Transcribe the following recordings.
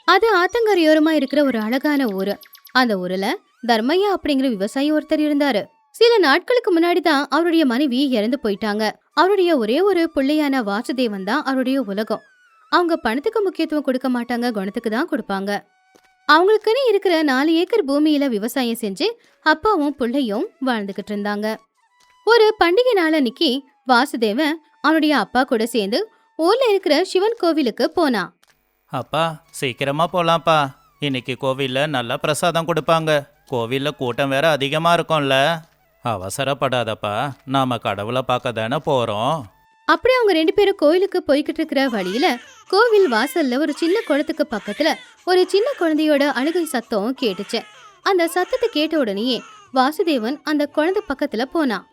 அது ஆத்தங்கரையோரமா இருக்கிற ஒரு அழகான ஊரு. அந்த ஊர்ல தர்மையா அப்படிங்கிற விவசாயி ஒருத்தர் இருந்தாரு. சில நாட்களுக்கு முன்னாடி தான் அவருடைய மனைவி இறந்து போயிட்டாங்க. அவருடைய ஒரே ஒரு பிள்ளையான வாசுதேவன் தான் அவருடைய உலகம். அவங்க பணத்துக்கு முக்கியத்துவம் கொடுக்க மாட்டாங்க, குணத்துக்கு தான் கொடுப்பாங்க. அவங்களுக்குன்னு இருக்கிற 4 ஏக்கர் பூமியில விவசாயம் செஞ்சு அப்பாவும் பிள்ளையும் வாழ்ந்துகிட்டு இருந்தாங்க. ஒரு பண்டிகை நாள் அன்னைக்கு வாசுதேவன் அவனுடைய அப்பா கூட சேர்ந்து ஊர்ல இருக்கிற சிவன் கோவிலுக்கு போனான். அப்பா, சீக்கிரமா போலாம்ப்பா. இன்னைக்கு கோவில்ல நல்லா பிரசாதம் கொடுப்பாங்க. கோவில்ல கூட்டம் வேற அதிகமா இருக்கும்ல. அவசரப்படாதப்பா, நாம கடவுளை பார்க்க தானே போறோம். அப்படி அவங்க 2 பேரும் கோயிலுக்கு போய்கிட்டு இருக்கிற வழியில கோவில் வாசல்ல ஒரு சின்ன குளத்துக்கு பக்கத்துல ஒரு சின்ன குழந்தையோட அழுகை சத்தம் கேட்டுச்சு. அந்த சத்தத்தை கேட்ட உடனேயே வாசுதேவன் அந்த குழந்தை பக்கத்துல போனான்.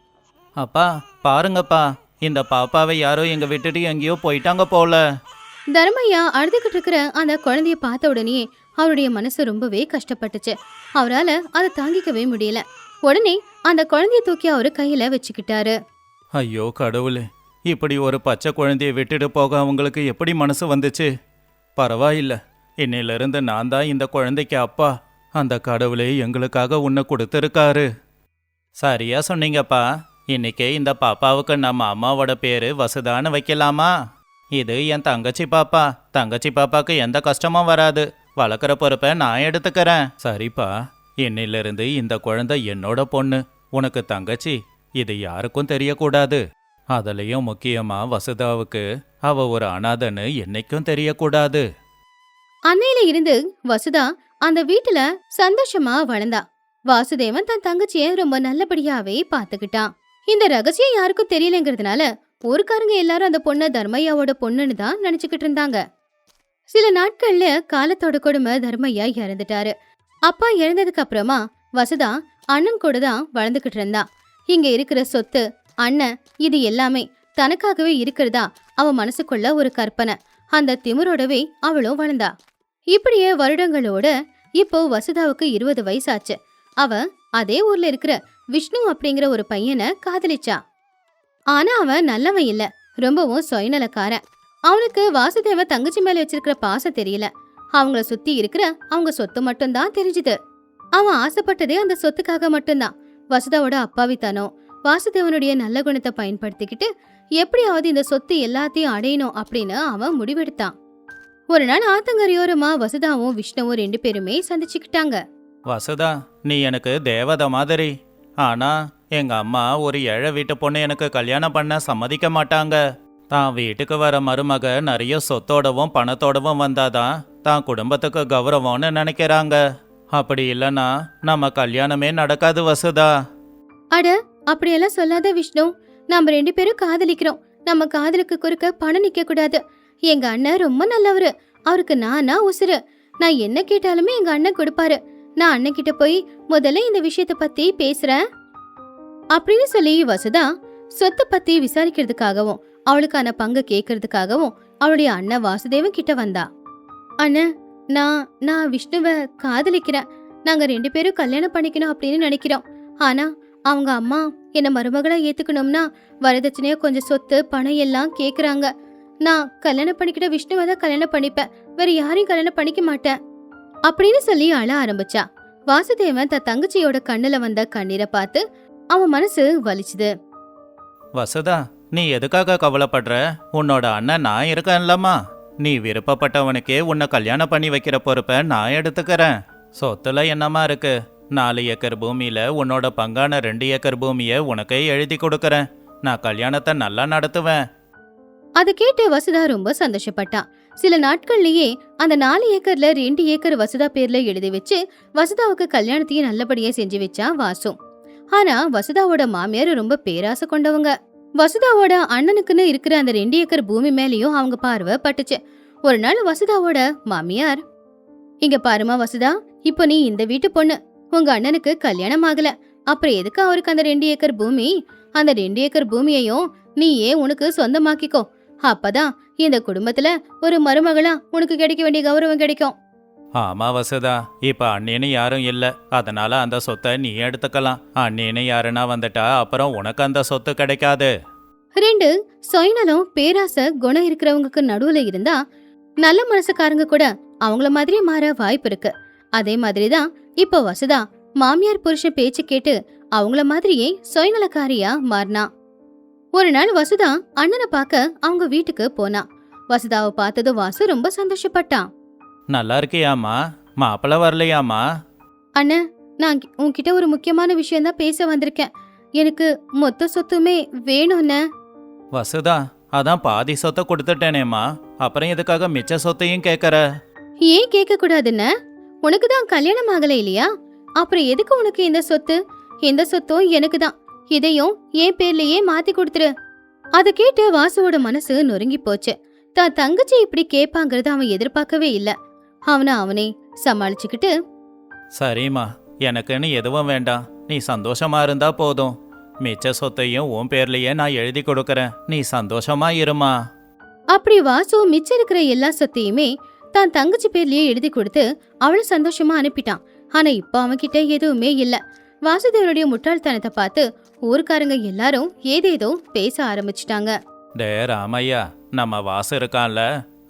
அப்பா, பாருங்கப்பா, இந்த பாப்பாவை யாரோ எங்க விட்டுட்டு எங்கேயோ போயிட்டாங்க போல. தர்மையா அழுதுகிட்டு இருக்கிற அந்த குழந்தைய பார்த்த உடனே அவருடைய மனசு ரொம்பவே கஷ்டப்பட்டுச்சு. அவரால அதை தாங்கிக்கவே முடியல. உடனே அந்த குழந்தைய தூக்கி அவரு கையில வச்சுக்கிட்டாரு. ஐயோ கடவுளே, இப்படி ஒரு பச்சை குழந்தைய விட்டுட்டு போக அவங்களுக்கு எப்படி மனசு வந்துச்சு? பரவாயில்ல, இன்னையிலிருந்து நான் தான் இந்த குழந்தைக்கு அப்பா. அந்த கடவுளே எங்களுக்காக உன்னை கொடுத்துருக்காரு. சரியா சொன்னீங்கப்பா. இன்னைக்கே இந்த பாப்பாவுக்கு நம்ம அம்மாவோட பேரு வசுதான்னு வைக்கலாமா? இது என் தங்கச்சி பாப்பா. தங்கச்சி பாப்பாக்கு எந்த கஷ்டமும் வராது. வளர்க்குற பொறுப்பை நான் எடுத்துக்கிறேன். சரிப்பா, இன்னிலிருந்து இந்த குழந்தை என்னோட பொண்ணு, உனக்கு தங்கச்சி. இது யாருக்கும் தெரியக்கூடாது. அதுலயும் முக்கியமா வசுதாவுக்கு அவ ஒரு அனாதைன்னு என்னைக்கும் தெரியக்கூடாது. அன்னையில இருந்து வசுதா அந்த வீட்டுல சந்தோஷமா வளர்ந்தா. வாசுதேவன் தன் தங்கச்சிய ரொம்ப நல்லபடியாவே பாத்துக்கிட்டான். இந்த ரகசியம் யாருக்கும் தெரியலங்கிறதுனால ஊருக்காரங்க எல்லாரும் அந்த பொண்ண தர்மையாவோட பொண்ணுன்னு தான் நினைச்சுக்கிட்டு இருந்தாங்க. சில நாட்கள்ல காலத்தோட கொடுமை தர்மையா இறந்துட்டாரு. அப்பா இறந்ததுக்கு அப்புறமா வசுதா அண்ணன் கூட தான் வளர்ந்துகிட்டு இருந்தா. இங்க இருக்கிற சொத்து, அண்ணன், இது எல்லாமே தனக்காகவே இருக்கிறதா அவ மனசுக்குள்ள ஒரு கற்பனை. அந்த திமிரோடவே அவளும் வளர்ந்தா. இப்படியே வருடங்களோட இப்போ வசுதாவுக்கு 20 வயசாச்சு. அவ அதே ஊர்ல இருக்கிற விஷ்ணு அப்படிங்கிற ஒரு பையனை காதலிச்சா. ஆனா அவன் நல்லவன் இல்ல, ரொம்பவும் சுயநலக்காரன். அவனுக்கு வாசுதேவ தங்கச்சி மேல வச்சிருக்கிற பாசம் தெரியல. அவங்கள சுத்தி இருக்கிற அவங்க சொத்து மட்டும்தான் தெரிஞ்சுது. அவன் ஆசைப்பட்டதே அந்த சொத்துக்காக மட்டும்தான். வசுதாவோட அப்பாவித்தனம், வாசுதேவனுடைய நல்ல குணத்தை பயன்படுத்திக்கிட்டு எப்படியாவது இந்த சொத்து எல்லாத்தையும் அடையணும் அப்படின்னு அவன் முடிவெடுத்தான். ஒரு நாள் ஆத்தங்கரையோரமா வசுதாவும் விஷ்ணுவும் 2 பேருமே சந்திச்சுக்கிட்டாங்க. வசுதா, நீ எனக்கு தேவதை மாதிரி. ஆனா எங்க அம்மா ஒரு ஏழை வீட்டு பொண்ணு எனக்கு கல்யாணம் பண்ண சம்மதிக்க மாட்டாங்க. தான் வீட்டுக்கு வர மருமக நிறைய சொத்தோடவும் பணத்தோடவும் வந்தாதான் தான் குடும்பத்துக்கு கௌரவம்னு நினைக்கிறாங்க. அப்படி இல்லைன்னா நம்ம கல்யாணமே நடக்காது வசுதா. அட, அப்படியெல்லாம் சொல்லாத விஷ்ணு. நாம 2 பேரும் காதலிக்கிறோம். நம்ம காதலுக்கு குறுக்க பணம் நிக்க கூடாது. எங்க அண்ணன் ரொம்ப நல்லவரு. அவருக்கு நானா உசுரு. நான் என்ன கேட்டாலுமே எங்க அண்ணன் கொடுப்பாரு. நான் அண்ணன் கிட்ட போய் முதல்ல இந்த விஷயத்த பத்தி பேசுறேன் அப்படின்னு சொல்லி வசுதா சொத்தை பத்தி விசாரிக்கிறதுக்காகவும் அவளுக்கான பங்கு கேட்கறதுக்காகவும் அவளுடைய அண்ணன் வாசுதேவன் கிட்ட வந்தா. அண்ணன், நான் விஷ்ணுவை காதலிக்கிறேன். நாங்க 2 பேரும் கல்யாணம் பண்ணிக்கணும் அப்படின்னு நினைக்கிறோம். ஆனா அவங்க அம்மா என்ன மருமகளா ஏத்துக்கணும்னா வரதட்சணையா கொஞ்சம் சொத்து பணம் எல்லாம் கேக்குறாங்க. நான் கல்யாணம் பண்ணிக்கிட்ட விஷ்ணுவை தான் கல்யாணம் பண்ணிப்பேன், வேற யாரையும் கல்யாணம் பண்ணிக்க மாட்டேன் அப்படின்னு சொல்லி அழ ஆரம்பிச்சா. வாசுதேவன் தன் தங்கச்சியோட கண்ணுல வந்த கண்ணீரை பார்த்து அவன் மனசு வலிச்சுது. வசுதா, நீ எதுக்காக கவலைப்படுற? உன்னோட அண்ணன் நான் இருக்கேன்லம்மா. நீ விருப்பப்பட்டவனுக்கே உன்னை கல்யாணம் பண்ணி வைக்கிற பொறுப்பை நான் எடுத்துக்கிறேன். சொத்துல என்னமா இருக்கு? 4 ஏக்கர் பூமியில உன்னோட பங்கான 2 ஏக்கர் பூமியை உனக்கே எழுதி கொடுக்கறேன். நான் கல்யாணத்தை நல்லா நடத்துவேன். அதை கேட்டு வசுதா ரொம்ப சந்தோஷப்பட்டான். சில நாட்கள்லயே அந்த 4 ஏக்கர்ல 2 ஏக்கர் வசுதா பேர்ல எழுதி வச்சு வசுதாவுக்கு கல்யாணத்தையும் நல்லபடியா செஞ்சு வச்சா வாசு. ஆனா வசுதாவோட மாமியார் ரொம்ப பேராசை கொண்டவங்க. வசுதாவோட அண்ணனுக்குன்னு இருக்கிற அந்த 2 ஏக்கர் பூமி மேலேயும் அவங்க பார்வை பட்டுச்சு. ஒரு நாள் வசுதாவோட மாமியார், இங்க பாருமா வசுதா, இப்போ நீ இந்த வீட்டு பொண்ணு. உங்க அண்ணனுக்கு கல்யாணம் ஆகல, அப்புறம் எதுக்கு அவருக்கு அந்த 2 ஏக்கர் பூமி? அந்த 2 ஏக்கர் பூமியையும் நீயே உனக்கு சொந்தமாக்கிக்கோ. அப்பதான் இந்த குடும்பத்துல ஒரு மருமகளா உனக்கு கிடைக்க வேண்டிய கௌரவம் கிடைக்கும். ஆமா வசுதா, இப்ப அண்ணின்னு யாரும் இல்ல, அதனால அந்த சொத்தை நீ எடுத்துக்கலாம். அண்ணின்னு யாருன்னா வந்துட்டா அப்புறம் உனக்கு அந்த சொத்து கிடைக்காது. 2 சுயநலம் பேராசை குணம் இருக்கிறவங்களுக்கு நடுவுல இருந்தா நல்ல மனசுக்காரங்க கூட அவங்கள மாதிரி மாற வாய்ப்பு இருக்கு. அதே மாதிரிதான் இப்போ வசுதா மாமியார் புருஷன் பேச்சு கேட்டு அவங்கள மாதிரியே சுயநலக்காரியா மாறினா. ஒரு நாள் வசுதா அண்ணனை பார்க்க அவங்க வீட்டுக்கு போனா. வசுதாவை பார்த்ததும் வாசு ரொம்ப சந்தோஷப்பட்டான். நல்லா இருக்கியாம்மா? மாப்பிள்ள வரலையாம்மா? அண்ணன், நான் உன்கிட்ட ஒரு முக்கியமான விஷயம் தான் பேச வந்திருக்கேன். எனக்கு மொத்த சொத்துமே வேணும் அண்ணன். வசுதா, அதான் பாதி சொத்தை கொடுத்துட்டேனேம்மா, அப்புறம் எதுக்காக மிச்ச சொத்தையும் கேட்கற? ஏன் கேட்க கூடாதுன்னு? உனக்கு தான் கல்யாணம் ஆகல இல்லையா? அப்புறம் எதுக்கு உனக்கு இந்த சொத்து? இந்த சொத்தும் எனக்கு தான். இதையும் என் பேர்லயே மாத்தி கொடுத்துரு. அத கேட்டு வாசுவோட மனசு நொறுங்கி போச்சு. தான் தங்கச்சி இப்படி கேட்பாங்கறத அவன் எதிர்பார்க்கவே இல்ல. அவனே சமாளிச்சுக்கிட்டு, சரிம்மா, எனக்குன்னு எதுவும் வேண்டாம், நீ சந்தோஷமா இருந்தா போதும். மிச்ச சொத்தையும் உன் பேர்லயே நான் எழுதி கொடுக்கறேன், நீ சந்தோஷமா இருமா. அப்படி வாசு மிச்சம் இருக்கிற எல்லா சொத்தையுமே தான் தங்கச்சி பேர்லயே எழுதி கொடுத்து அவளை சந்தோஷமா அனுப்பிட்டான். ஆனா இப்ப அவன்கிட்ட எதுவுமே இல்ல. வாசுதேவனுடைய முட்டாள்தனத்தை பார்த்து ஊர்க்காரங்க எல்லாரும் ஏதேதோ பேச ஆரம்பிச்சிட்டாங்க. டே ராமையா, நம்ம வாசு இருக்கான்ல,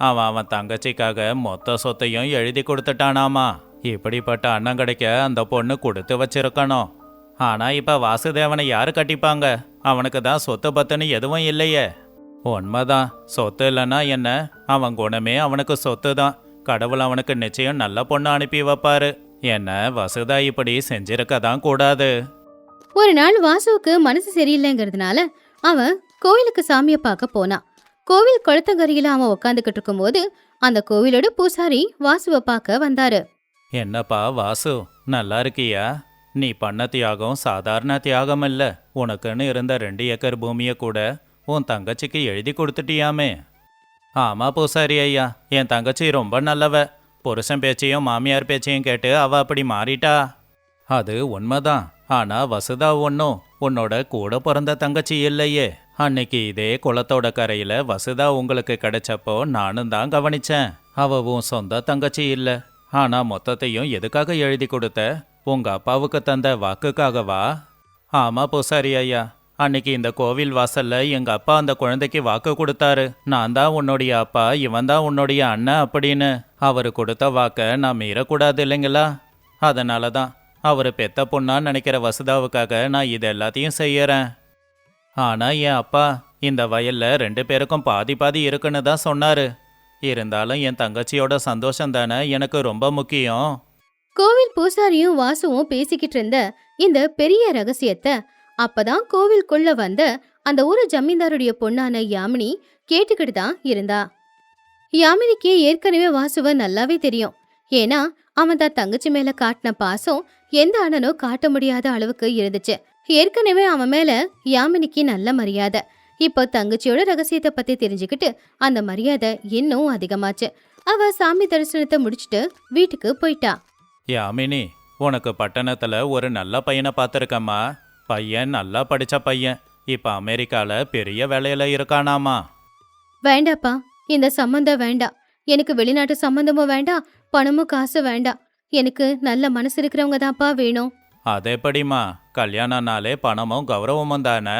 அவன் தங்கச்சிக்காக மொத்த சொத்தையும் எழுதி கொடுத்துட்டானாமா. இப்படிப்பட்ட அண்ணன் கிடைக்க அந்த பொண்ணு கொடுத்து வச்சிருக்கணும். ஆனா இப்ப வாசுதேவனை யாரு கட்டிப்பாங்க? அவனுக்கு தான் சொத்து பத்துன்னு எதுவும் இல்லையே. உண்மைதான், சொத்து இல்லைன்னா என்ன, அவன் குணமே அவனுக்கு சொத்து தான். கடவுள் அவனுக்கு நிச்சயம் நல்ல பொண்ணு அனுப்பி வைப்பாரு. என்ன வசுதா இப்படி செஞ்சிருக்க தான் கூடாது. ஒரு நாள் வாசுவுக்கு மனசு சரியில்லைங்கிறதுனால அவன் கோவிலுக்கு சாமியை பார்க்க போனான். கோவில் குளத்தங்கரையில அவன் உக்காந்துக்கிட்டு இருக்கும்போது அந்த கோவிலோட பூசாரி வாசுவை பார்க்க வந்தாரு. என்னப்பா வாசு, நல்லா இருக்கியா? நீ பண்ண தியாகம் சாதாரண தியாகம் இல்ல. உனக்குன்னு இருந்த 2 ஏக்கர் பூமியை கூட உன் தங்கச்சிக்கு எழுதி கொடுத்துட்டியாமே. ஆமா பூசாரி ஐயா, என் தங்கச்சி ரொம்ப நல்லவ. புருஷன் பேச்சையும் மாமியார் பேச்சையும் கேட்டு அவ அப்படி மாறிட்டா. அது உண்மைதான். ஆனா வசுதா ஒன்னும் உன்னோட கூட பிறந்த தங்கச்சி இல்லையே. அன்னைக்கு இதே குளத்தோட கரையில வசுதா உங்களுக்கு கிடைச்சப்போ நானும் தான் கவனிச்சேன். அவ உன் சொந்த தங்கச்சி இல்ல. ஆனா மொத்தத்தையும் எதுக்காக எழுதி கொடுத்த? உங்க அப்பாவுக்கு தந்த வாக்குக்காகவா? ஆமா பூசாரி ஐயா, அன்னைக்கு இந்த கோவில் வாசல்ல எங்க அப்பா அந்த குழந்தைக்கு வாக்கு கொடுத்தாரு. நான் தான் உன்னுடைய அப்பா, இவன் தான் உன்னுடைய அண்ணன் அப்படின்னு. அவரு கொடுத்த வாக்க நான் மீறக்கூடாது இல்லைங்களா? அதனால தான் அவரு பெத்த பொண்ணான்னு நினைக்கிற வசுதாவுக்காக நான் இது எல்லாத்தையும் செய்யறேன். ஆனா என் அப்பா இந்த வயல்ல 2 பேருக்கும் பாதி பாதி இருக்குன்னு தான் சொன்னாரு. இருந்தாலும் என் தங்கச்சியோட சந்தோஷம் தானே எனக்கு ரொம்ப முக்கியம். கோவில் பூசாரியும் வாசுவும் பேசிக்கிட்டு இருந்த இந்த பெரிய ரகசியத்தை அப்பதான் கோவிலுக்குள்ள வந்த அந்த ஊரு ஜமீன்தாருடைய பொண்ணான யாமினி கேட்டுக்கிட்டு தான் இருந்தா. யாமினிக்கு ஏற்கனவே வாசுவ நல்லாவே தெரியும். ஏன்னா அவன் தான் தங்கச்சி மேல காட்டின பாசம் எந்த அண்ணனும் காட்ட முடியாத அளவுக்கு இருந்துச்சு. ஏற்கனவே அவன் மேல யாமினிக்கு நல்ல மரியாதை. இப்போ தங்கச்சியோட ரகசியத்தை பத்தி தெரிஞ்சுக்கிட்டு அந்த மரியாதை இன்னும் அதிகமாச்சு. அவ சாமி தரிசனத்தை முடிச்சுட்டு வீட்டுக்கு போயிட்டா. யாமினி, உனக்கு பட்டணத்துல ஒரு நல்ல பையனை பார்த்துருக்கம்மா. பையன் நல்லா படிச்ச பையன். இப்ப அமெரிக்கால பெரிய வேலையில இருக்கானாமா. வேண்டாப்பா, இந்த சம்பந்தம் வேண்டாம். எனக்கு வெளிநாட்டு சம்பந்தமும் வேண்டாம், பணமும் காசு வேண்டாம். எனக்கு நல்ல மனசு இருக்கிறவங்க தான்ப்பா வேணும். அதெப்படிமா? கல்யாணம்னாலே பணமும் கௌரவமும் தானே.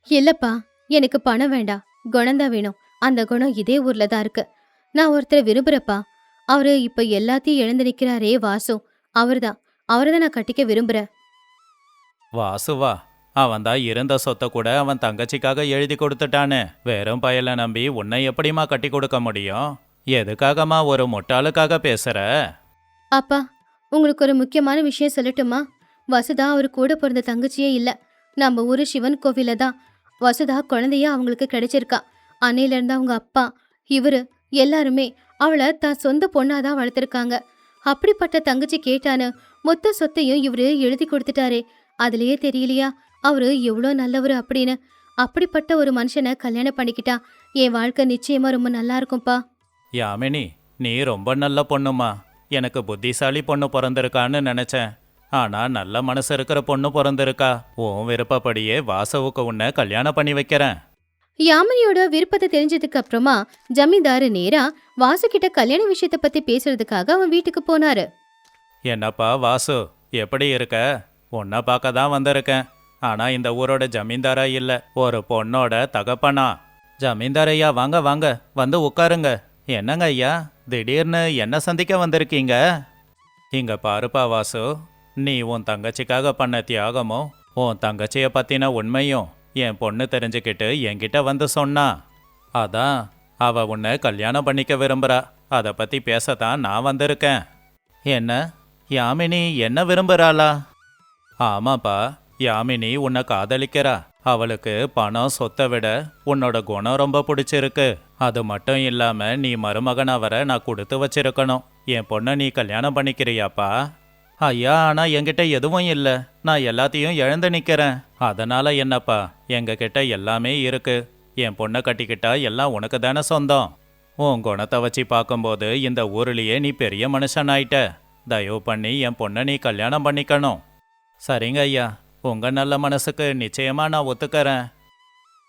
இல்லப்பா, எனக்கு பணம் வேண்டாம், குணம்தான் வேணும். அந்த குணம் இதே ஊர்ல தான் இருக்கு. நான் ஒருத்தரை விரும்புறப்பா. அவரு இப்ப எல்லாத்தையும் இழந்து நிக்கிறாரே வாசு, அவர்தான் நான் கட்டிக்க விரும்புறேன். வாசுவா, அவன் தான் இருந்த சொத்தை கூட அவன் தங்கச்சிக்காக எழுதி கொடுத்துட்டானே. வெறும் பயலை நம்பி உன்னை எப்படிமா கட்டி கொடுக்க முடியும்? எதுக்காகமா ஒரு முட்டாளுக்காக பேசுற? அப்பா, உங்களுக்கு ஒரு முக்கியமான விஷயம் சொல்லட்டுமா? வசுதா அவரு கூட பிறந்த தங்கச்சியே இல்ல. நம்ம ஊரு சிவன் கோவில தான் வசுதா குழந்தைய அவங்களுக்கு கிடைச்சிருக்கா. அன்னையில இருந்தா அவங்க அப்பா, இவரு எல்லாருமே அவளை தான் சொந்த பொண்ணாதான் வளர்த்திருக்காங்க. அப்படிப்பட்ட தங்கச்சி கேட்டான்னு மொத்த சொத்தையும் இவரு எழுதி கொடுத்துட்டாரே. அதுலயே தெரியலையா அவரு எவ்வளோ நல்லவரு அப்படின்னு? அப்படிப்பட்ட ஒரு மனுஷனை கல்யாணம் பண்ணிக்கிட்டா என் வாழ்க்கை நிச்சயமா ரொம்ப நல்லா இருக்கும்பா. யாமினி, நீ ரொம்ப நல்ல பொண்ணுமா. எனக்கு புத்திசாலி பொண்ணு பிறந்திருக்கான்னு நினைச்சேன். ஆனா நல்ல மனசு இருக்கிற பொண்ணு பிறந்திருக்கா. உன் விருப்பப்படியே வாசவுக்கு உன்னை கல்யாணம் பண்ணி வைக்கிறேன். யாமினியோட விருப்பத்தை தெரிஞ்சதுக்கு அப்புறமா ஜமீன்தாரு நேரா வாசு கிட்ட கல்யாண விஷயத்தை பத்தி பேசுறதுக்காக அவன் வீட்டுக்கு போனாரு. என்னப்பா வாசு, எப்படி இருக்க? உன்னை பார்க்க தான் வந்திருக்கேன். ஆனா இந்த ஊரோட ஜமீன்தாரா இல்ல, ஒரு பொண்ணோட தகப்பனா. ஜமீன்தாரையா, வாங்க வாங்க, வந்து உட்காருங்க. என்னங்க ஐயா, திடீர்னு என்ன சந்திக்க வந்திருக்கீங்க? இங்க பாருப்பா வாசு, நீ உன் தங்கச்சிக்காக பண்ண தியாகமும் உன் தங்கச்சிய பத்தின உண்மையும் என் பொண்ணு தெரிஞ்சுக்கிட்டு என்கிட்ட வந்து சொன்னா. அதான் அவ உன்னை கல்யாணம் பண்ணிக்க விரும்புறா. அதை பத்தி பேசத்தான் நான் வந்திருக்கேன். என்ன, யாமினி என்ன விரும்புறாளா? ஆமாப்பா, யாமினி உன்னை காதலிக்கிறா. அவளுக்கு பணம் சொத்தை விட உன்னோட குணம் ரொம்ப பிடிச்சிருக்கு. அது மட்டும் இல்லாம நீ மருமகனா வர நான் கொடுத்து வச்சிருக்கணும். என் பொண்ணை நீ கல்யாணம் பண்ணிக்கிறியாப்பா? ஐயா, ஆனா என்கிட்ட எதுவும் இல்ல. நான் எல்லாத்தையும் இழந்து நிக்கிறேன். அதனால என்னப்பா, எங்க கிட்ட எல்லாமே இருக்கு. என் பொண்ணை கட்டிக்கிட்டா எல்லாம் உனக்கு தானே சொந்தம். உன் குணத்தை வச்சு பார்க்கும்போது இந்த ஊர்லயே நீ பெரிய மனுஷன் ஆயிட்ட. தயவு பண்ணி என் பொண்ணை நீ கல்யாணம் பண்ணிக்கணும். சரிங்க ஐயா, உங்க நல்ல மனசுக்கு நிச்சயமா நான் ஒத்துக்கறேன்.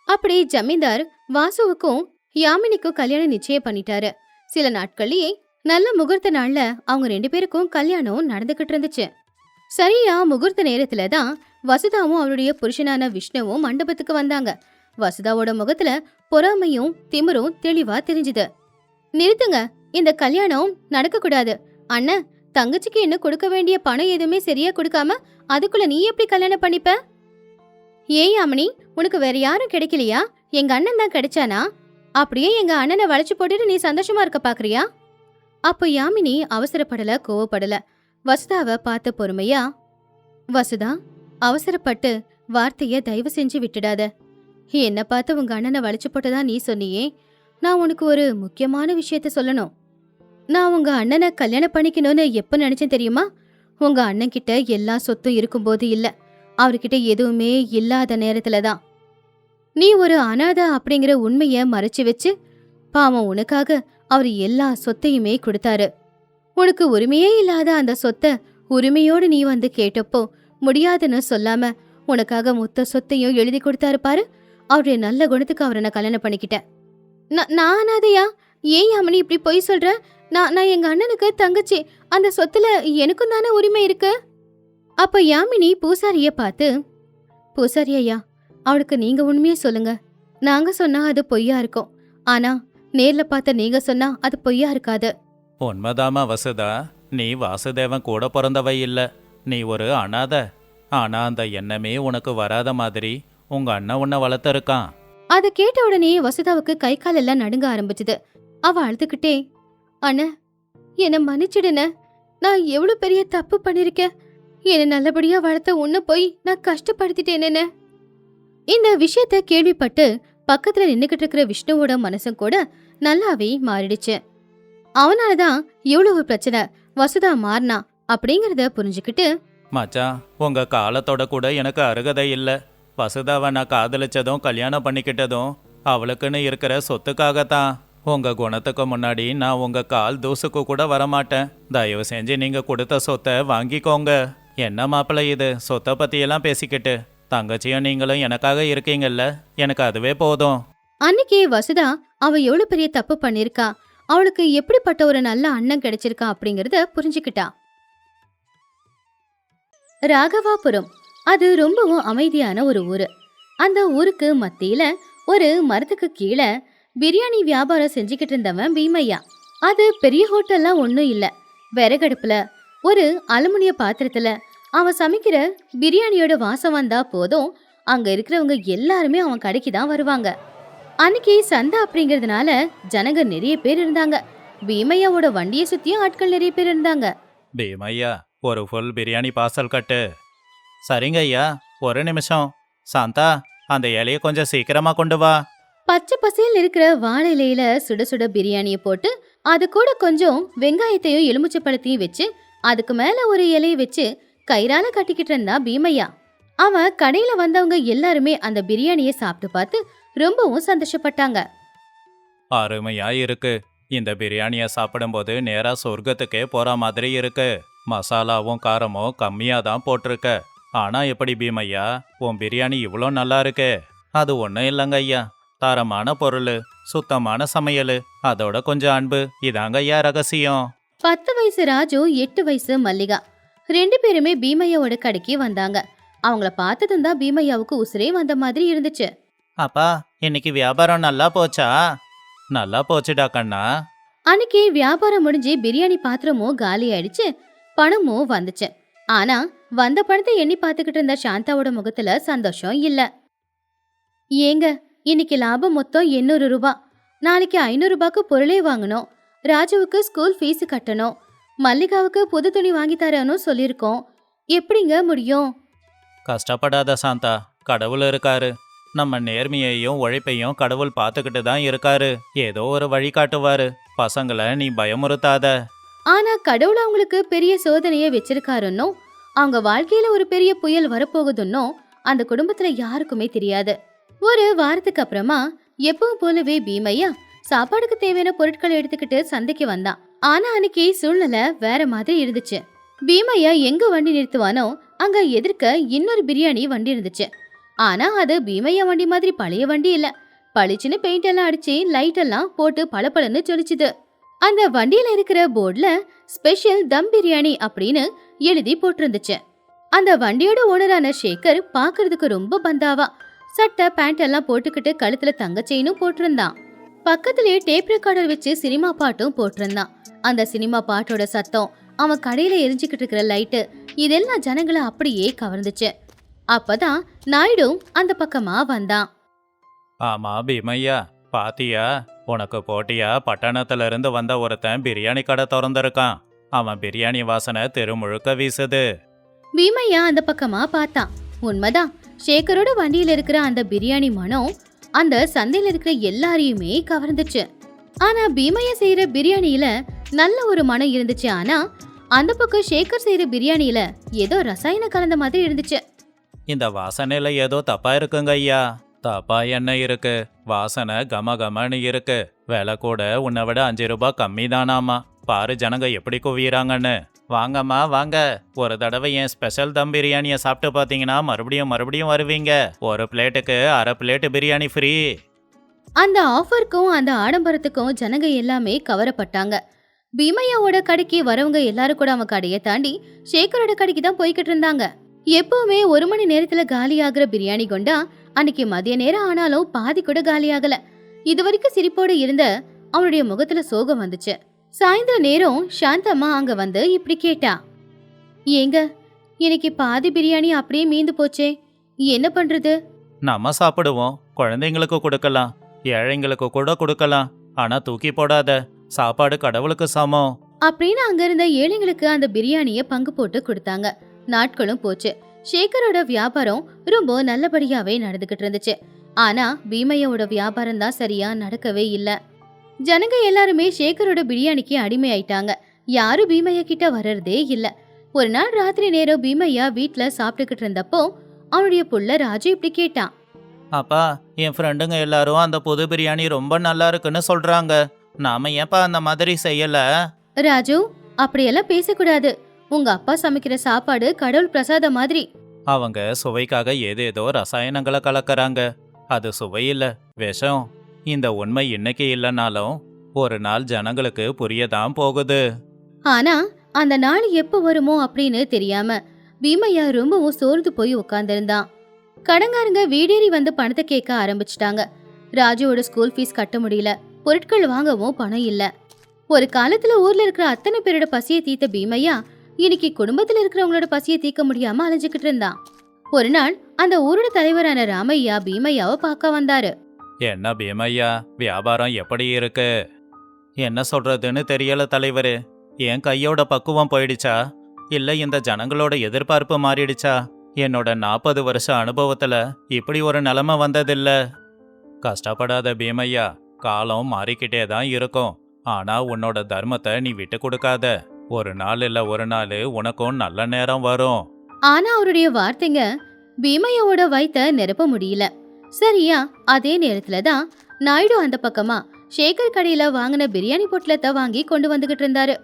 அப்படி ஜமீன்தார் வாசுவுக்கும் யாமினிக்கும் கல்யாணம் நிச்சயம் பண்ணிட்டாரு. சில நாட்கள்லயே நல்ல முகூர்த்த நாள்ல அவங்க 2 பேருக்கும் கல்யாணம் நடந்துகிட்டு இருந்துச்சு. சரியா முகூர்த்த நேரத்துல தான் வசுதாவும் அவளுடைய புருஷனான விஷ்ணுவும் மண்டபத்துக்கு வந்தாங்க. வசுதாவோட முகத்துல பொறாமையும் திமிரும் தெளிவா தெரிஞ்சுது. நிறுத்துங்க, இந்த கல்யாணம் நடக்க கூடாது. அண்ணன், தங்கச்சிக்கு என்ன கொடுக்க வேண்டிய பணம் எதுவுமே சரியா கொடுக்காம அதுக்குள்ள நீ எப்படி கல்யாணம் பண்ணிப்ப? ஏன் யாமினி, உனக்கு வேற யாரும் கிடைக்கலையா? எங்க அண்ணன் தான் கிடைச்சானா? அப்படியே எங்க அண்ணனை வளைச்சு போட்டுட்டு நீ சந்தோஷமா இருக்க பாக்குறியா? அப்போ யாமினி அவசரப்படல, கோவப்படல. வசுதாவை பார்த்து பொறுமையா, வசுதா, அவசரப்பட்டு வார்த்தைய தயவு செஞ்சு விட்டுடாத. என்ன பார்த்து உங்க அண்ணனை வளைச்சு போட்டதா நீ சொன்னியே. நான் உனக்கு ஒரு முக்கியமான விஷயத்த சொல்லணும். நான் உங்க அண்ணனை கல்யாணம் பண்ணிக்கணும்னு எப்ப நினைச்சேன் தெரியுமா? உங்க அண்ணன் கிட்ட எல்லா சொத்தும் இருக்கும்போது இல்ல, அவர்கிட்ட எதுவுமே இல்லாத நேரத்துல தான். நீ ஒரு அனாதை அப்படிங்கிற உண்மைய மறைச்சு வச்சு, பாவம் உனக்காக அவர் எல்லா சொத்தையுமே கொடுத்தாரு. உனக்கு உரிமையே இல்லாத அந்த சொத்தை உரிமையோடு நீ வந்து கேட்டப்போ முடியாதுன்னு சொல்லாம உனக்காக மொத்த சொத்தையும் எழுதி கொடுத்தாரு பாரு. அவருடைய நல்ல குணத்துக்கு அவரை நான் கல்யாணம் பண்ணிக்கிட்டேன். நான் அனாதையா? ஏன் யாமினி இப்படி பொய் சொல்ற? நான் எங்க அண்ணனுக்கு தங்கச்சி. அந்த சொத்துல எனக்கும் தானே உரிமை இருக்கு. அப்ப யாமினி பூசாரிய பார்த்து, பூசாரி ஐயா, அவளுக்கு நீங்க உண்மையே சொல்லுங்க. நாங்க சொன்னா அது பொய்யா இருக்கும். ஆனா நேர்ல பார்த்த நீங்க சொன்னா அது பொய்யா இருக்காது. உண்மைதாமா வசுதா, நீ வாசுதேவன் கூட பிறந்தவ இல்ல. நீ ஒரு அனாதை. ஆனா அந்த எண்ணமே உனக்கு வராத மாதிரி உங்க அண்ணன் உன்னை வளர்த்துருக்கான். அதை கேட்ட உடனே வசுதாவுக்கு கை கால் எல்லாம் நடுங்க ஆரம்பிச்சுது. அவ அழுதுகிட்டே, அண்ணா, என்னை மன்னிச்சிடுன. நான் எவ்வளவு பெரிய தப்பு பண்ணிருக்கேன். என்னை நல்லபடியா வளர்த்த உன்ன போய் நான் கஷ்டப்படுத்திட்டேனே. இந்த விஷயத்த கேள்விப்பட்டு பக்கத்துல நின்னுகிட்டு இருக்கிற விஷ்ணுவோட மனசும் கூட நல்லாவே மாறிடுச்சு. அவனாலதான் இவ்வளவு பிரச்சனை வசுதா மாறினா அப்படிங்கறத புரிஞ்சுக்கிட்டு, மச்சான், உங்க காலத்தோட கூட எனக்கு அருகதை இல்ல. வசுதாவை நான் காதலிச்சதும் கல்யாணம் பண்ணிக்கிட்டதும் அவளுக்குன்னு இருக்கிற சொத்துக்காகத்தான். உங்க குணத்துக்கு முன்னாடி நான் உங்க கால் தூசுக்கு கூட வரமாட்டேன். தயவு செஞ்சு நீங்க கொடுத்த சொத்தை வாங்கிக்கோங்க. என்ன மாப்பிள்ளை இது, சொத்தை பத்தியெல்லாம் பேசிக்கிட்டு? தங்கச்சியும் நீங்களும் எனக்காக இருக்கீங்கல்ல, எனக்கு அதுவே போதும். அன்னைக்கு வசுதா அவ எவ்வளவு பெரிய தப்பு பண்ணிருக்கா, அவளுக்கு எப்படிப்பட்ட ஒரு நல்ல அண்ணன் கிடைச்சிருக்கா அப்படிங்கறத புரிஞ்சுக்கிட்டா. ராகவாபுரம் அது ரொம்பவும் அமைதியான ஒரு ஊரு. அந்த ஊருக்கு மத்தியில ஒரு மரத்துக்கு கீழே பிரியாணி வியாபாரம் செஞ்சுக்கிட்டு இருந்தவன் பீமையா. அது பெரிய ஹோட்டல்லாம் ஒன்றும் இல்லை. விறகடுப்புல ஒரு அலுமினிய பாத்திரத்துல அவன் சமைக்கிற பிரியாணியோட வாசம் வந்தா போதும், அங்க இருக்கிறவங்க எல்லாருமே அவன் கடைக்கு தான் வருவாங்க. அன்னைக்கு சந்தை அப்படிங்கறதுனால ஜனங்க நிறைய பேர் இருந்தாங்க. பீமையாவோட வண்டியை சுத்தியும் ஆட்கள் நிறைய பேர் இருந்தாங்க. பீமையா, ஒரு ஃபுல் பிரியாணி பார்சல் கட்டு. சரிங்க ஐயா, ஒரு நிமிஷம். சாந்தா, அந்த இலையை கொஞ்சம் சீக்கிரமா கொண்டு வா. பச்சை பசேல் இருக்கிற வாழை இலையில சுட சுட பிரியாணியை போட்டு அது கூட கொஞ்சம் வெங்காயத்தையும் எலுமிச்சை பழத்தையும் வச்சு அதுக்கு மேல ஒரு இலையை வச்சு கயிறால கட்டிக்கிட்டு இருந்தா பீமையா. அவன் கடையில வந்தவங்க எல்லாருமே அந்த பிரியாணியை சாப்பிட்டு பார்த்து ரொம்பவும் சந்தோஷப்பட்டாங்க. அருமையா இருக்கு. இந்த பிரியாணியை சாப்பிடும்போது நேரா சொர்க்கத்துக்கே போற மாதிரி இருக்கு. மசாலாவும் காரமும் கம்மியா தான் போட்டிருக்க. ஆனா எப்படி பீமையா, உன் பிரியாணி இவ்வளோ நல்லா இருக்கு? அது ஒன்றும் இல்லைங்க ஐயா, தரமான பொருள், சுத்தமான சமையல், அதோட கொஞ்சம் அன்பு, இதாங்க ஐயா ரகசியம். 10 வயசு ராஜு, 8 வயசு மல்லிகா 2 பேருமே பீமையாவோட கடைக்கு வந்தாங்க. அவங்கள பார்த்ததும் தான் பீமையாவுக்கு உசுரே வந்த மாதிரி இருந்துச்சு. அப்பா, இன்னைக்கு வியாபாரம் நல்லா போச்சா? நல்லா போச்சுடா கண்ணா. அன்னைக்கு வியாபாரம் முடிஞ்சு பிரியாணி பாத்திரமும் காலி ஆயிடுச்சு, பணமும் வந்துச்சு. ஆனா வந்த பணத்தை எண்ணி பார்த்துக்கிட்டு இருந்த சாந்தாவோட முகத்துல சந்தோஷம் இல்ல. ஏங்க, இன்னைக்கு லாபம் மொத்தம் 800 ரூபாய். நாளைக்கு 500 ரூபாய்க்கு பொருளே வாங்கணும். ராஜுவுக்கு ஸ்கூல் ஃபீஸ் கட்டணும். மல்லிகாவுக்கு புது துணி வாங்கி தரேன்னு சொல்லியிருக்கோம். எப்படிங்க முடியும்? கஷ்டப்படாத சாந்தா, கடவுள் இருக்காரு. நம்ம நேர்மையையும் உழைப்பையும் கடவுள் பார்த்துக்கிட்டு தான் இருக்காரு. ஏதோ ஒரு வழி காட்டுவாரு. பசங்களை நீ பயமுறுத்தாத. ஆனா கடவுள் அவங்களுக்கு பெரிய சோதனையை வச்சிருக்காருன்னோ, அவங்க வாழ்க்கையில ஒரு பெரிய புயல் வரப்போகுதுன்னோ அந்த குடும்பத்துல யாருக்குமே தெரியாது. ஒரு வாரத்துக்கு அப்புறமா எப்பவும் போலவே பீமையா சாப்பாடுக்கு தேவையான பொருட்களை எடுத்துக்கிட்டு சந்தைக்கு வந்தான். ஆனா அன்னைக்கு சூழ்நிலை வேற மாதிரி இருந்துச்சு. பீமையா எங்க வண்டி நிறுத்துவானோ அங்க எதிர்க்க இன்னொரு பிரியாணி வண்டி இருந்துச்சு. ஆனா அது பீமையா வண்டி மாதிரி பழைய வண்டி இல்ல. பளிச்சுன்னு பெயிண்ட் எல்லாம் அடிச்சு லைட் எல்லாம் போட்டு பளபளன்னு ஜொலிச்சுது. அந்த வண்டியில இருக்கிற போர்டுல ஸ்பெஷல் தம் பிரியாணி அப்படின்னு எழுதி போட்டிருந்துச்சு. அந்த வண்டியோட ஓனரான சேகர் பாக்குறதுக்கு ரொம்ப பந்தாவா சட்டை பேண்ட் எல்லாம் போட்டுக்கிட்டு கழுத்துல தங்க செயினும் போட்டிருந்தான். பக்கத்திலேயே டேப் ரெக்கார்டர் வச்சு சினிமா பாட்டும் போட்டிருந்தான். அந்த சினிமா பாட்டோட சத்தம், அவன் கடையில எரிஞ்சுக்கிட்டு இருக்கிற லைட்டு, இதெல்லாம் ஜனங்களை அப்படியே கவர்ந்துச்சு. அப்பதான் நாயுடு அந்த பக்கமா வந்தான். ஆமா பீமையா, பாத்தியா? உனக்கு போட்டியா பட்டணத்துல இருந்து வந்த ஒருத்தன் பிரியாணி கடை திறந்திருக்கான். அவன் பிரியாணி வாசனை தெரு முழுக்க வீசுது. பீமையா அந்த பக்கமா பார்த்தான். உண்மைதான், சேகரோட வண்டியில இருக்கிற அந்த பிரியாணி மனம் அந்த சந்தையில இருக்கிற எல்லாரையுமே கவர்ந்துச்சு. ஆனா பீமையா செய்யற பிரியாணியில நல்ல ஒரு மனம் இருந்துச்சு. ஆனா அந்த பக்கம் சேகர் செய்யற பிரியாணியில ஏதோ ரசாயன கலந்த மாதிரி இருந்துச்சு. இந்த வாசனையில ஏதோ தப்பா இருக்குங்க ஐயா. தப்பா என்ன இருக்கு? வாசனை கமகமன்னு இருக்கு. விலை கூட உன்னை விட 5 ரூபாய் கம்மி தானாமா. பாரு ஜனங்க எப்படி குவியறாங்கன்னு. வாங்கம்மா வாங்க, ஒரு தடவை என் ஸ்பெஷல் தம் பிரியாணியை சாப்பிட்டு பார்த்தீங்கன்னா மறுபடியும் வருவீங்க. ஒரு பிளேட்டுக்கு அரை பிளேட்டு பிரியாணி ஃப்ரீ. அந்த ஆஃபருக்கும் அந்த ஆடம்பரத்துக்கும் ஜனங்க எல்லாமே கவரப்பட்டாங்க. பீமையாவோட கடைக்கு வரவங்க எல்லாரும் கூட அவன் கடையை தாண்டி சேகரோட கடைக்கு தான் போய்கிட்டு இருந்தாங்க. எப்பவுமே 1 மணி நேரத்துல காலியாகிற பிரியாணி கொண்டா அன்னைக்கு மதிய நேரம் ஆனாலும் பாதி கூட காலியாகல. இது வரைக்கும் சிரிப்போடு இருந்த அவனுடைய முகத்துல சோகம் வந்துச்சு. சாயந்தர நேரம் சாந்தம்மா அங்க வந்து இப்படி கேட்டா, ஏங்க, இன்னைக்கு பாதி பிரியாணி அப்படியே மீந்து போச்சே, என்ன பண்றது? நம்ம சாப்பிடுவோம், குழந்தைங்களுக்கு கொடுக்கலாம், ஏழைங்களுக்கு கூட கொடுக்கலாம். ஆனா தூக்கி போடாத, சாப்பாடு கடவுளுக்கு சமம் அப்படின்னு அங்க இருந்த ஏழைங்களுக்கு அந்த பிரியாணிய பங்கு போட்டு கொடுத்தாங்க. நாட்களும் போச்சு. சேகரோட வியாபாரம் ரொம்ப நல்லபடியாவே நடந்துகிட்டு இருந்துச்சு. ஆனா பீமையோட வியாபாரம் தான் சரியா நடக்கவே இல்ல. ஜனங்க எல்லாருமே சேகரோட பிரியாணிக்கு அடிமை ஆயிட்டாங்க. யாரும் பீமையா கிட்ட வர்றதே இல்ல. ஒரு நாள் ராத்திரி நேரம் பீமையா வீட்டுல சாப்பிட்டுக்கிட்டு இருந்தப்போ அவனுடைய புள்ள ராஜு இப்படி கேட்டான், அப்பா, என் ஃப்ரெண்டுங்க எல்லாரும் அந்த புது பிரியாணி ரொம்ப நல்லா இருக்குன்னு சொல்றாங்க. நாம ஏப்பா அந்த மாதிரி செய்யல? ராஜு, அப்படியெல்லாம் பேசக்கூடாது. உங்க அப்பா சமைக்கிற சாப்பாடு கடவுள் பிரசாதம் மாதிரி. அவங்க சுவைக்காக ஏதேதோ ரசாயனங்களை கலக்கறாங்க. அது சுவையில்ல, விஷம். இந்த உண்மை இன்னைக்கு இல்லைனாலும் ஒரு நாள் ஜனங்களுக்கு புரியதான் போகுது. ஆனா அந்த நாள் எப்ப வருமோ அப்படின்னு தெரியாம பீமையா ரொம்பவும் சோர்ந்து போய் உட்கார்ந்திருந்தான். கடங்காரங்க வீடேறி வந்து பணத்தை கேட்க ஆரம்பிச்சிட்டாங்க. ராஜுவோட ஸ்கூல் ஃபீஸ் கட்ட முடியல, பொருட்கள் வாங்கவும் பணம் இல்ல. ஒரு காலத்துல ஊர்ல இருக்கிற அத்தனை பேரோட பசியை தீர்த்த பீமையா இன்னைக்கு குடும்பத்துல இருக்கிறவங்களோட பசியை தீர்க்க முடியாம அலைஞ்சுக்கிட்டு இருந்தான். ஒரு நாள் அந்த ஊரோட தலைவரான ராமையா பீமையாவை பார்க்க வந்தாரு. என்ன பீமையா, வியாபாரம் எப்படி இருக்கு? என்ன சொல்றதுன்னு தெரியல தலைவரே. என் கையோட பக்குவம் போயிடுச்சா, இல்ல இந்த ஜனங்களோட எதிர்பார்ப்பு மாறிடுச்சா? என்னோட 40 வருஷ அனுபவத்துல இப்படி ஒரு நிலைமை வந்ததில்ல. கஷ்டப்படாத பீமையா, காலம் மாறிக்கிட்டே தான் இருக்கும். ஆனா உன்னோட தர்மத்தை நீ விட்டு கொடுக்காத. ஒரு நாள் இல்ல ஒரு நாள் உனக்கும் நல்ல நேரம் வரும். ஆனா அவருடைய வார்த்தைங்க பீமையாவோட வயித்த நிரப்ப முடியல. சரியா அதே நேரத்துலதான் நாயுடு அந்த பக்கமா சேகர் கடையில வாங்கின பிரியாணி பொட்டலத்தை வாங்கி கொண்டு வந்துகிட்டு இருந்தாரு.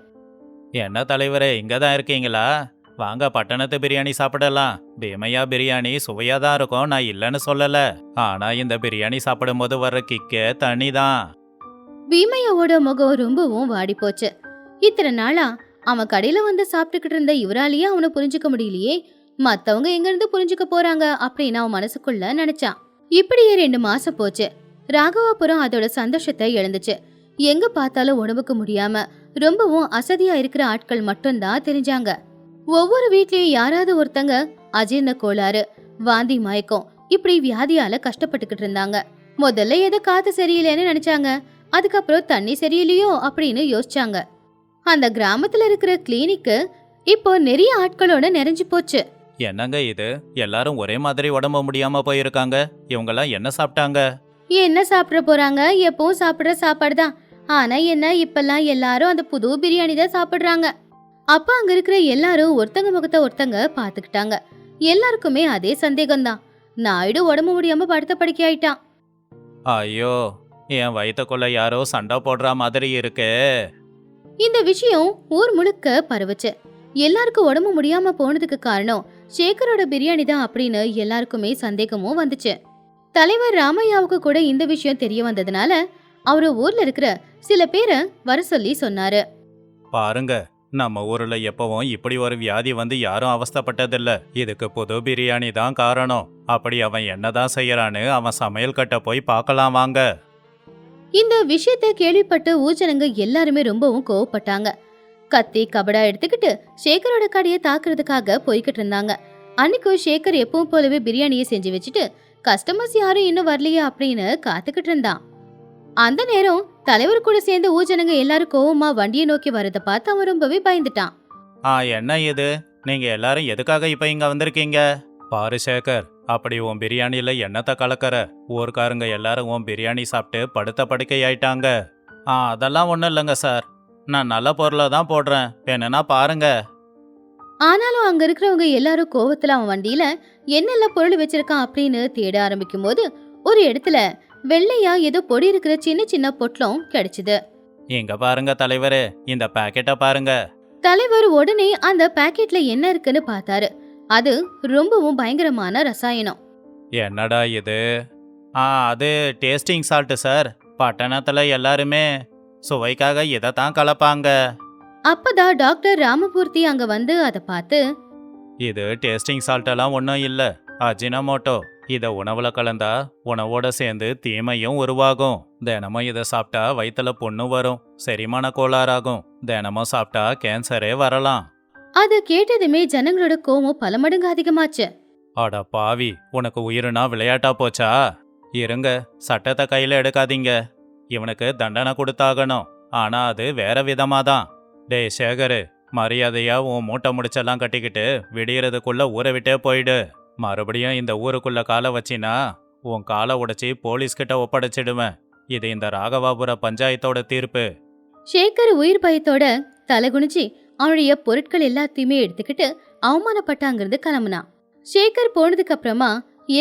என்ன தலைவரே, இங்கதான் இருக்கீங்களா? வாங்க பட்டணத்து பிரியாணி சாப்பிடலாம். பீமையா பிரியாணி சுவையா தான் இருக்கும், நான் இல்லைன்னு சொல்லல. ஆனா இந்த பிரியாணி சாப்பிடும் போது வர்ற கிக்கே தனிதான். பீமையாவோட முகம் ரொம்பவும் வாடி போச்சு. இத்தனை நாளா அவன் கடையில வந்து சாப்பிட்டுக்கிட்டு இருந்த இவராலேயே அவனை புரிஞ்சுக்க முடியலையே, மத்தவங்க எங்க இருந்து புரிஞ்சுக்க போறாங்க அப்படின்னு அவன் மனசுக்குள்ள நினைச்சான். இப்படியே 2 மாசம் போச்சு. ராகவாபுரம் அதோட சந்தோஷத்தை இழந்துச்சு. எங்க பார்த்தாலும் உடம்புக்கு முடியாம ரொம்பவும் அசதியா இருக்கிற ஆட்கள் மட்டும்தான் தெரிஞ்சாங்க. ஒவ்வொரு வீட்லயும் யாராவது ஒருத்தங்க அஜீர்ண கோளாறு, வாந்தி, மயக்கம் இப்படி வியாதியால கஷ்டப்பட்டுக்கிட்டு இருந்தாங்க. முதல்ல ஏதோ காத்து சரியில்லைன்னு நினைச்சாங்க. அதுக்கப்புறம் தண்ணி சரியில்லையோ அப்படின்னு யோசிச்சாங்க. அந்த கிராமத்துல இருக்கிற கிளினிக்கு இப்போ நிறைய ஆட்களோட நிறைஞ்சு போச்சு. என்னங்க இது, எல்லாரும் ஒரே மாதிரி உடம்பு முடியாம போயிருக்காங்க. இவங்கெல்லாம் என்ன சாப்பிட்டாங்க? என்ன சாப்பிட போறாங்க? எப்பவும் சாப்பிடுற சாப்பாடு தான். ஆனா என்ன, இப்பெல்லாம் எல்லாரும் அந்த புது பிரியாணி தான் சாப்பிடுறாங்க. அப்ப அங்க இருக்கிற எல்லாரும் ஒருத்தங்க முகத்தை ஒருத்தங்க பாத்துக்கிட்டாங்க. எல்லாருக்குமே அதே சந்தேகம்தான். நாயுடு உடம்பு முடியாம படுத்த படுக்கை ஆயிட்டான். ஐயோ, என் வயிற்றுக்குள்ள யாரோ சண்டை போடுற மாதிரி இருக்கே. இந்த விஷயம் ஊர் முழுக்க பரவுச்சு. எல்லாருக்கும் உடம்பு முடியாம போனதுக்கு காரணம் சேகரோட பிரியாணி தான் அப்படின்னு எல்லாருக்குமே சந்தேகமும் வந்துச்சு. தலைவர் ராமையாவுக்கு கூட இந்த விஷயம் தெரிய வந்ததுனால அவரு ஊர்ல இருக்கிற சில பேரை வர சொல்லி சொன்னாரு. பாருங்க, நம்ம ஊர்ல எப்பவும் இப்படி ஒரு வியாதி வந்து யாரும் அவஸ்தைப்பட்டதில்ல. இதுக்கு புது பிரியாணி தான் காரணம். அப்படி அவன் என்னதான் செய்யறான்னு அவன் சமையல் கட்ட போய் பார்க்கலாம் வாங்க. இந்த விஷயத்த கேள்விப்பட்டு ஊஜனங்க எல்லாருமே ரொம்பவும் கோவப்பட்டாங்க. கத்தி கபடா எடுத்துக்கிட்டு சேகரோட கடையை தாக்குறதுக்காக போய்கிட்டு இருந்தாங்க. அன்னைக்கும் சேகர் எப்பவும் போலவே பிரியாணியை செஞ்சு வச்சுட்டு கஸ்டமர்ஸ் யாரும் இன்னும் வரலையா அப்படின்னு காத்துக்கிட்டு இருந்தான். அந்த நேரம் தலைவர் கூட சேர்ந்து ஊஜனங்க எல்லாரும் கோவமா வண்டியை நோக்கி வரதை பார்த்து அவன் ரொம்பவே பயந்துட்டான். என்ன இது, நீங்க எல்லாரும் எதுக்காக இப்ப இங்க வந்திருக்கீங்க? பாரு சேகர், அப்படி உன் பிரியாணியில என்னத்தை கலக்கற? ஊர்க்காரங்க எல்லாரும் உன் பிரியாணி சாப்பிட்டு படுத்த படுக்கை ஆயிட்டாங்க. அதெல்லாம் ஒன்றும் இல்லைங்க சார், நான் நல்ல பொருளை தான் போடுறேன், என்னன்னா பாருங்க. ஆனாலும் அங்க இருக்கிறவங்க எல்லாரும் கோவத்துல அவன் வண்டியில என்னெல்லாம் பொருள் வச்சிருக்கான் அப்படின்னு தேட ஆரம்பிக்கும் போது ஒரு இடத்துல வெள்ளையா ஏதோ பொடி இருக்கிற சின்ன சின்ன பொட்டலம் கிடைச்சது. இங்க பாருங்க தலைவரே, இந்த பாக்கெட்டை பாருங்க. தலைவர் உடனே அந்த பாக்கெட்ல என்ன இருக்குன்னு பார்த்தாரு. அது ரொம்பவும் பயங்கரமான ரசாயனம். என்னடா இது? அது டேஸ்டிங் சால்ட் சார். பட்டணத்துல எல்லாருமே சுவைக்காக இதைத்தான் கலப்பாங்க. அப்பதான் டாக்டர் ராமபூர்த்தி அங்க வந்து அதை பார்த்து, இது டேஸ்டிங் சால்ட் எல்லாம் ஒன்றும் இல்லை, அஜினமோட்டோ. இதை உணவுல கலந்தா உணவோட சேர்ந்து தீமையும் உருவாகும். தினமும் இதை சாப்பிட்டா வயிற்றுல புண்ணு வரும், செரிமான கோளாறாகும். தினமும் சாப்பிட்டா கேன்சரே வரலாம். அது கேட்டதுமே ஜனங்களோட கோவம் பல மடங்கு அதிகமாச்சு. அட பாவி, உனக்கு உயிருனா விளையாட்டா போச்சா? இருங்க, சட்டத்தை கையில எடுக்காதீங்க. இவனுக்கு தண்டனை கொடுத்தாகணும். ஆனா அது வேற விதமாதான். டேய் சேகரு, மரியாதையா உன் மூட்டை முடிச்செல்லாம் கட்டிக்கிட்டு விடியறதுக்குள்ள ஊரை விட்டே போயிடு. மறுபடியும் இந்த ஊருக்குள்ள காலை வச்சினா உன் காலை உடைச்சி போலீஸ்கிட்ட ஒப்படைச்சிடுவேன். இது இந்த ராகவாபுர பஞ்சாயத்தோட தீர்ப்பு. சேகர் உயிர் பயத்தோட தலைகுனிஞ்சி அவனுடைய பொருட்கள் எல்லாத்தையுமே எடுத்துக்கிட்டு அவமானப்பட்டாங்கிறது கிளம்புனான். சேகர் போனதுக்கு அப்புறமா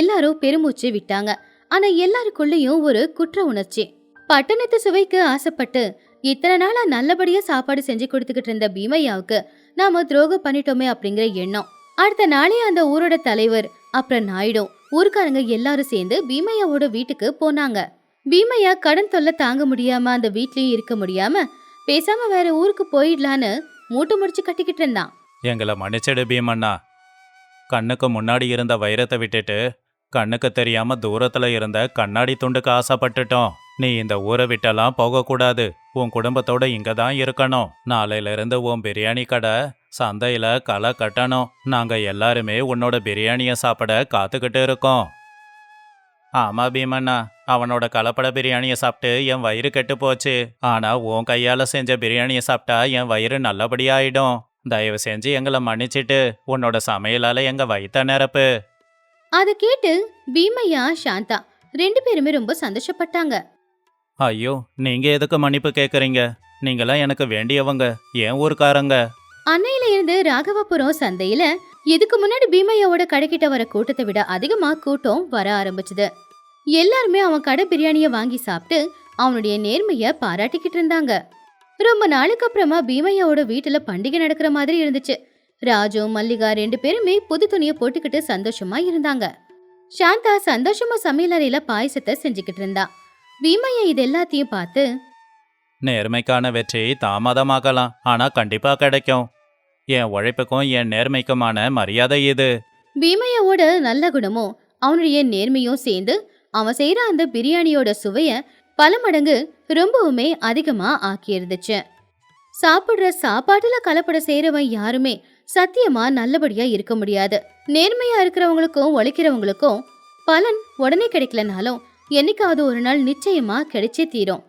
எல்லாரும் பெருமூச்சு விட்டாங்க. ஆனா எல்லாருக்குள்ளயும் ஒரு குற்ற உணர்ச்சி. பட்டணத்து சுவைக்கு ஆசைப்பட்டு இத்தனை நாளா நல்லபடியா சாப்பாடு செஞ்சு கொடுத்துக்கிட்டு இருந்த பீமையாவுக்கு நாம துரோகம் பண்ணிட்டோமே அப்படிங்கிற எண்ணம். அடுத்த நாளே அந்த ஊரோட தலைவர் அப்புறம் நாயுடு ஊருக்காரங்க எல்லாரும் சேர்ந்து பீமையாவோட வீட்டுக்கு போனாங்க. பீமையா கடன் தொல்லை தாங்க முடியாம அந்த வீட்லயும் இருக்க முடியாம பேசாம வேற ஊருக்கு போயிடலான்னு மூட்டை முடிச்சு கட்டிக்கிட்டு இருந்தான். எங்களை மன்னிச்சிடு பீமண்ணா. கண்ணுக்கு முன்னாடி இருந்த வைரத்தை விட்டுட்டு கண்ணுக்கு தெரியாம தூரத்துல இருந்த கண்ணாடி துண்டுக்கு ஆசைப்பட்டுட்டோம். நீ இந்த ஊரை விட்டெல்லாம் போகக்கூடாது. உன் குடும்பத்தோட இங்க தான் இருக்கணும். நாளையில இருந்து உன் பிரியாணி கடை சந்தையில களை கட்டணும். நாங்க எல்லாருமே உன்னோட பிரியாணிய சாப்பிட காத்துக்கிட்டு இருக்கோம். ஆமா பீமண்ணா, அவனோட கலப்பட பிரியாணியை சாப்பிட்டு என் வயிறு கெட்டு போச்சு. ஆனா உன் கையால செஞ்ச பிரியாணியை சாப்பிட்டா என் வயிறு நல்லபடியா ஆயிடும். தயவு செஞ்சு எங்களை மன்னிச்சிட்டு உன்னோட சமையலால எங்க வயித்த நிரப்பு. அதை கேட்டு பீமையா சாந்தா 2 பேருமே ரொம்ப சந்தோஷப்பட்டாங்க. ஐயோ, நீங்க எதுக்கு மன்னிப்பு கேக்குறீங்க? நீங்களாம் எனக்கு வேண்டியவங்க, என் ஊர்க்காரங்க. அன்னையில இருந்து ராகவபுரம் சந்தையில இதுக்கு முன்னாடி பீமையாவோட கடைக்கிட்ட வர கூட்டத்தை விட அதிகமா கூட்டம் வர ஆரம்பிச்சுது. எல்லாருமே அவன் கடை பிரியாணிய வாங்கி சாப்பிட்டு அவனுடைய நேர்மைய பாராட்டிக்கிட்டு இருந்தாங்க. ரொம்ப நாளுக்கு அப்புறமா பீமையாவோட வீட்டுல பண்டிகை நடக்கிற மாதிரி இருந்துச்சு. ராஜு, மல்லிகா 2 பேருமே புது துணியை போட்டுக்கிட்டு சந்தோஷமா இருந்தாங்க. சாந்தா சந்தோஷமா சமையலறையில பாயசத்தை செஞ்சுக்கிட்டு இருந்தா. பீமையா இது எல்லாத்தையும் பார்த்து, நேர்மைக்கான வெற்றி தாமதமாகலாம், ஆனா கண்டிப்பா கிடைக்கும். என் உழைப்புக்கும் என் நேர்மைக்குமான மரியாதை இது. பீமையாவோட நல்ல குணமும் அவனுடைய நேர்மையும் சேர்ந்து அவன் செய்யற அந்த பிரியாணியோட சுவைய பல மடங்கு ரொம்பவுமே அதிகமா ஆக்கி இருந்துச்சு. சாப்பிடுற சாப்பாட்டுல கலப்படம் செய்யறவன் யாருமே சத்தியமா நல்லபடியா இருக்க முடியாது. நேர்மையா இருக்கிறவங்களுக்கும் உழைக்கிறவங்களுக்கும் பலன் உடனே கிடைக்கலனாலும் என்னைக்காவது ஒரு நாள் நிச்சயமா கிடைச்சே தீரும்.